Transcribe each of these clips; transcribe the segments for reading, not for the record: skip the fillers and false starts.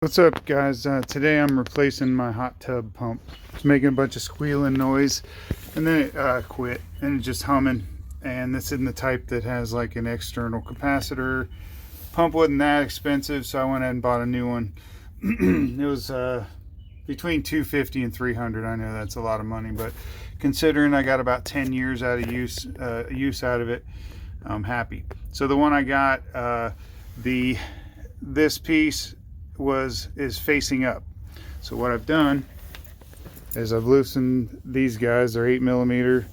What's up, guys? Today I'm replacing my hot tub pump. It's making a bunch of squealing noise, and then it quit, and it's just humming. And this isn't the type that has like an external capacitor. Pump wasn't that expensive, so I went ahead and bought a new one. It was between $250 and $300. I know that's a lot of money, but considering I got about 10 years out of use out of it, I'm happy. So the one I got, this piece is facing up. So what I've done is I've loosened these guys. They're 8mm,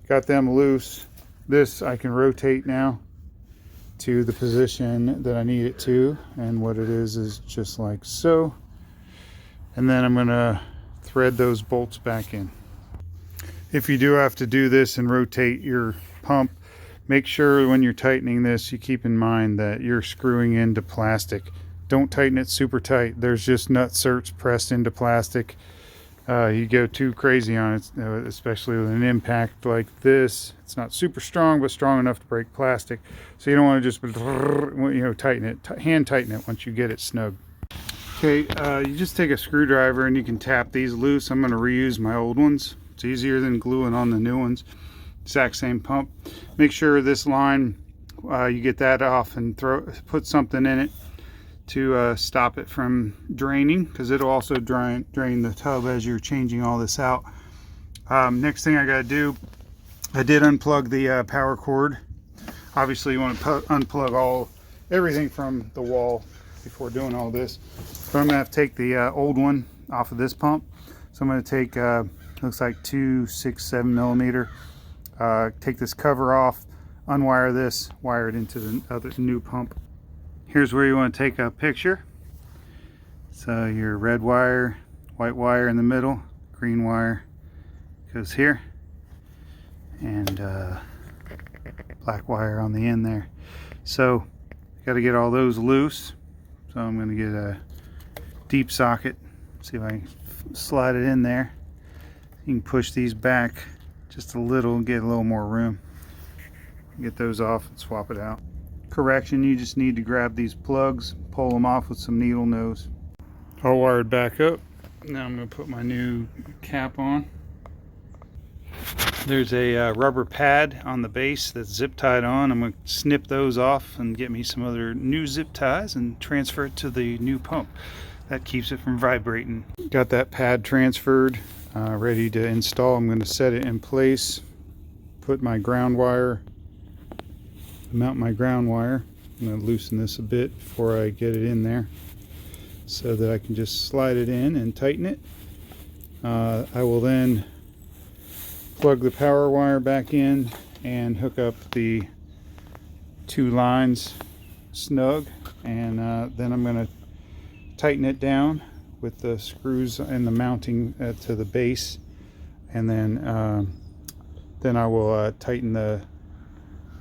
got them loose. This I can rotate now to the position that I need it to, and what it is just like so. And then I'm gonna thread those bolts back in. If you do have to do this and rotate your pump, make sure when you're tightening this you keep in mind that you're screwing into plastic. Don't tighten it super tight. There's just nut certs pressed into plastic. You go too crazy on it, especially with an impact like this. It's not super strong, but strong enough to break plastic. So you don't want to just, tighten it. Hand tighten it once you get it snug. Okay, you just take a screwdriver and you can tap these loose. I'm going to reuse my old ones. It's easier than gluing on the new ones. Exact same pump. Make sure this line, you get that off and put something in it to stop it from draining, because it'll also drain the tub as you're changing all this out. Next thing I got to do, I did unplug the power cord. Obviously you want to unplug everything from the wall before doing all this. But I'm gonna have to take the old one off of this pump. So I'm going to take looks like 2 6-7mm, take this cover off, unwire this, wire it into the new pump. Here's where you want to take a picture. So your red wire, white wire in the middle, green wire goes here, and black wire on the end there. So got to get all those loose. So I'm going to get a deep socket, see if I can slide it in there. You can push these back just a little and get a little more room. Get those off and swap it out. Correction, you just need to grab these plugs, pull them off with some needle nose. All wired back up. Now I'm going to put my new cap on. There's a rubber pad on the base that's zip tied on. I'm going to snip those off and get me some other new zip ties and transfer it to the new pump. That keeps it from vibrating. Got that pad transferred, ready to install. I'm going to set it in place, put my ground wire, mount my ground wire. I'm going to loosen this a bit before I get it in there so that I can just slide it in and tighten it. I will then plug the power wire back in and hook up the two lines snug, and then I'm going to tighten it down with the screws and the mounting to the base, and then I will tighten the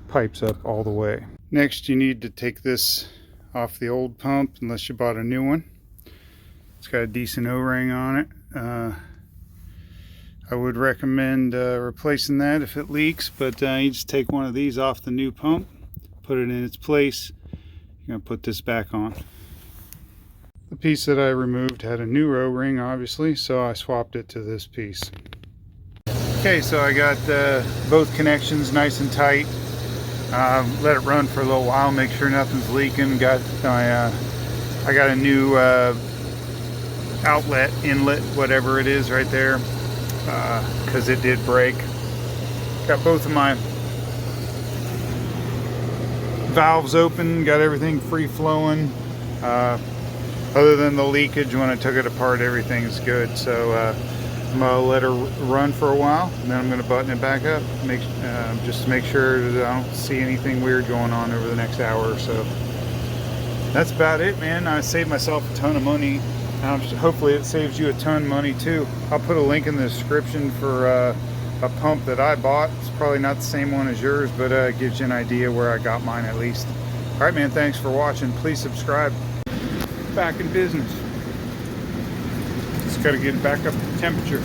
pipes up all the way. Next, you need to take this off the old pump, unless you bought a new one. It's got a decent O-ring on it. I would recommend replacing that if it leaks, but you just take one of these off the new pump, put it in its place. You're going to put this back on. The piece that I removed had a new O-ring, obviously, so I swapped it to this piece. Okay, so I got both connections nice and tight. Let it run for a little while, make sure nothing's leaking. I got a new outlet, inlet, whatever it is right there, because it did break. Got both of my valves open, got everything free flowing. Other than the leakage, when I took it apart, everything's good. So I'm gonna let her run for a while, and then I'm gonna button it back up, just to make sure that I don't see anything weird going on over the next hour or so. That's about it, man. I saved myself a ton of money. Hopefully it saves you a ton of money too. I'll put a link in the description for a pump that I bought. It's probably not the same one as yours, but it gives you an idea where I got mine at least. All right, man, thanks for watching. Please subscribe. Back in business. Just got to get it back up to temperature.